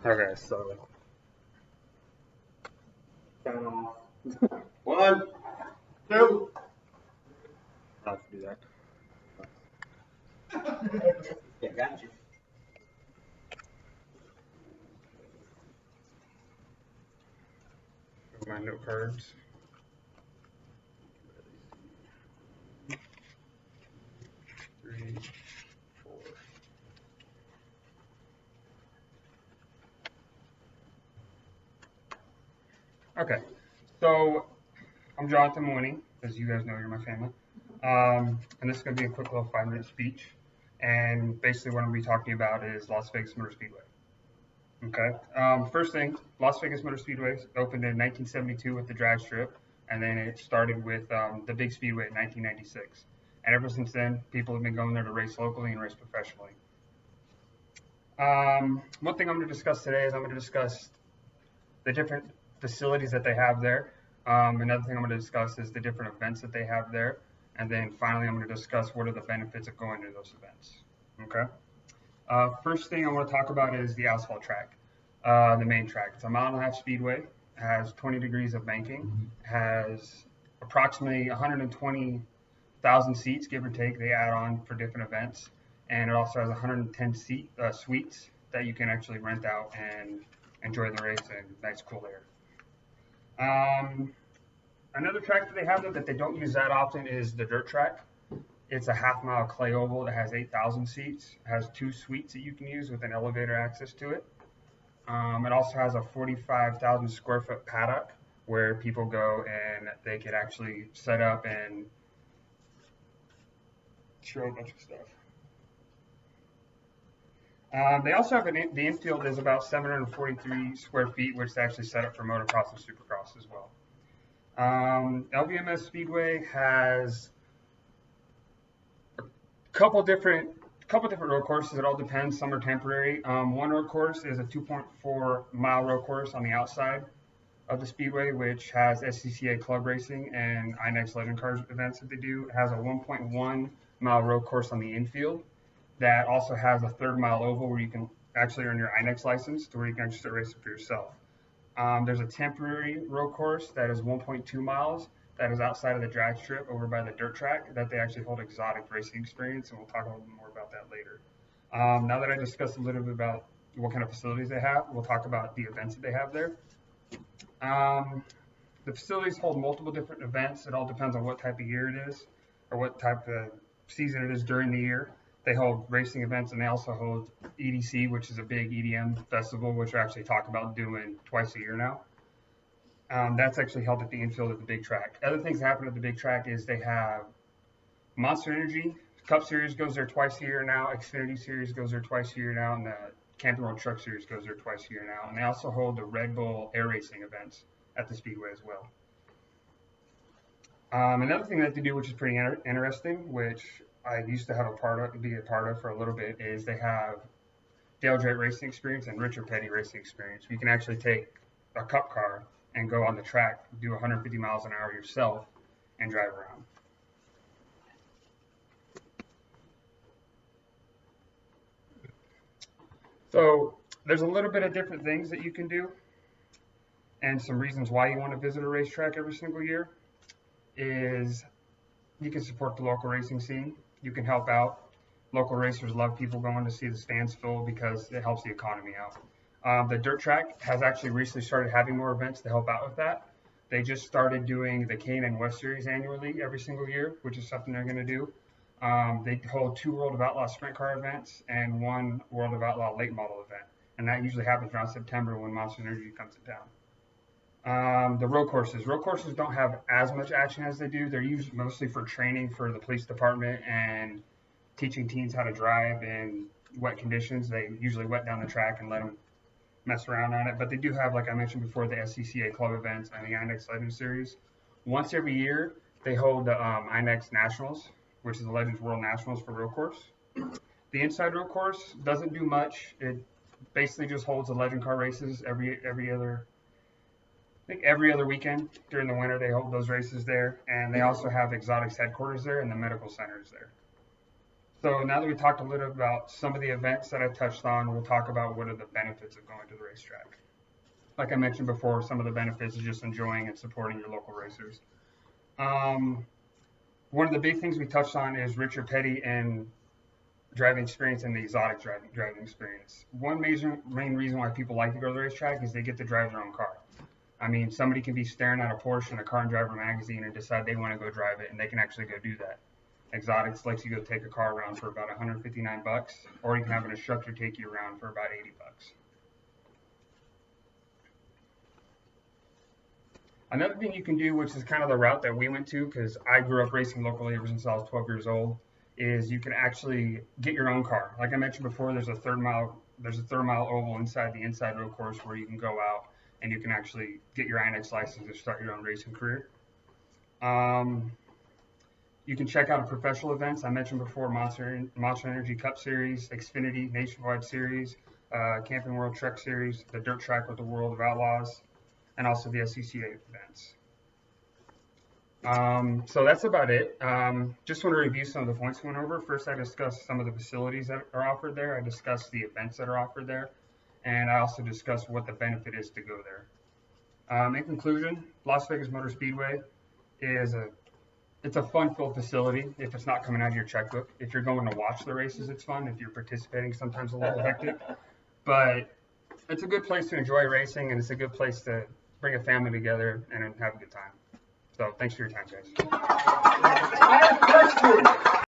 Okay, so count off. One, two. I have to do that. Yeah, got you. My note cards. Three, four. Okay, so I'm Jonathan Mooney, as you guys know, you're my family. And this is going to be a quick little 5-minute speech. And basically, what I'm going to be talking about is Las Vegas Motor Speedway. Okay. First thing, Las Vegas Motor Speedway opened in 1972 with the drag strip, and then it started with the big speedway in 1996. And ever since then, people have been going there to race locally and race professionally. One thing I'm going to discuss today is I'm going to discuss the different facilities that they have there. Another thing I'm going to discuss is the different events that they have there. And then finally, I'm going to discuss what are the benefits of going to those events. Okay. First thing I want to talk about is the asphalt track, the main track. It's a mile-and-a-half speedway, has 20 degrees of banking, has approximately 120,000 seats, give or take, they add on for different events. And it also has 110 suites that you can actually rent out and enjoy the race in nice, cool air. Another track that they have that they don't use that often is the dirt track. It's a half-mile clay oval that has 8,000 seats. It has 2 suites that you can use with an elevator access to it. It also has a 45,000 square foot paddock where people go and they can actually set up and show a bunch of stuff. They also have the infield is about 743 square feet, which is actually set up for motocross and supercross as well. LVMS Speedway has a couple different road courses. It all depends. Some are temporary. One road course is a 2.4 mile road course on the outside of the speedway, which has SCCA club racing and INEX Legend Cars events that they do. It has a 1.1 mile road course on the infield that also has a 3rd mile oval where you can actually earn your INEX license to where you can actually start racing for yourself. There's a temporary road course that is 1.2 miles that is outside of the drag strip over by the dirt track that they actually hold exotic racing experience, and we'll talk a little bit more about that later. Now that I discussed a little bit about what kind of facilities they have, we'll talk about the events that they have there. The facilities hold multiple different events. It all depends on what type of year it is or what type of season it is during the year. They hold racing events, and they also hold EDC, which is a big EDM festival, which we actually talk about doing twice a year now. That's actually held at the infield of the big track. Other things that happen at the big track is they have Monster Energy Cup Series goes there twice a year now. Xfinity Series goes there twice a year now, and the Camping World Truck Series goes there twice a year now. And they also hold the Red Bull Air Racing events at the Speedway as well. Another thing that they do, which is pretty interesting, which I used to have be a part of for a little bit, is they have Dale Jett Racing Experience and Richard Petty Racing Experience. You can actually take a cup car and go on the track, do 150 miles an hour yourself, and drive around. So there's a little bit of different things that you can do, and some reasons why you want to visit a racetrack every single year is you can support the local racing scene. You can help out. Local racers love people going to see the stands full because it helps the economy out. The dirt track has actually recently started having more events to help out with that. They just started doing the K&N West Series annually every single year, which is something they're going to do. They hold 2 World of Outlaw sprint car events and 1 World of Outlaw late model event. And that usually happens around September when Monster Energy comes to town. The road courses. Road courses don't have as much action as they do. They're used mostly for training for the police department and teaching teens how to drive in wet conditions. They usually wet down the track and let them mess around on it. But they do have, like I mentioned before, the SCCA club events and the INEX Legends Series. Once every year, they hold the INEX Nationals, which is the Legends World Nationals for road course. The inside road course doesn't do much. It basically just holds the legend car races every other weekend during the winter. They hold those races there, and they also have Exotics headquarters there and the medical centers there. So now that we talked a little about some of the events that I touched on, we'll talk about what are the benefits of going to the racetrack. Like I mentioned before, some of the benefits is just enjoying and supporting your local racers. One of the big things we touched on is Richard Petty and driving experience and the exotic driving experience. One main reason why people like to go to the racetrack is they get to drive their own car. I mean, somebody can be staring at a Porsche in a Car and Driver magazine and decide they want to go drive it, and they can actually go do that. Exotics lets you go take a car around for about $159, or you can have an instructor take you around for about $80. Another thing you can do, which is kind of the route that we went to, because I grew up racing locally ever since I was 12 years old, is you can actually get your own car. Like I mentioned before, there's a third mile oval inside the inside road course where you can go out and you can actually get your INX license and start your own racing career. You can check out professional events. I mentioned before Monster Energy Cup Series, Xfinity Nationwide Series, Camping World Truck Series, the Dirt Track with the World of Outlaws, and also the SCCA events. So that's about it. Just want to review some of the points we went over. First, I discussed some of the facilities that are offered there. I discussed the events that are offered there. And I also discussed what the benefit is to go there. In conclusion, Las Vegas Motor Speedway is it's a fun-filled facility if it's not coming out of your checkbook. If you're going to watch the races, it's fun. If you're participating, sometimes a little hectic. But it's a good place to enjoy racing, and it's a good place to bring a family together and have a good time. So thanks for your time, guys.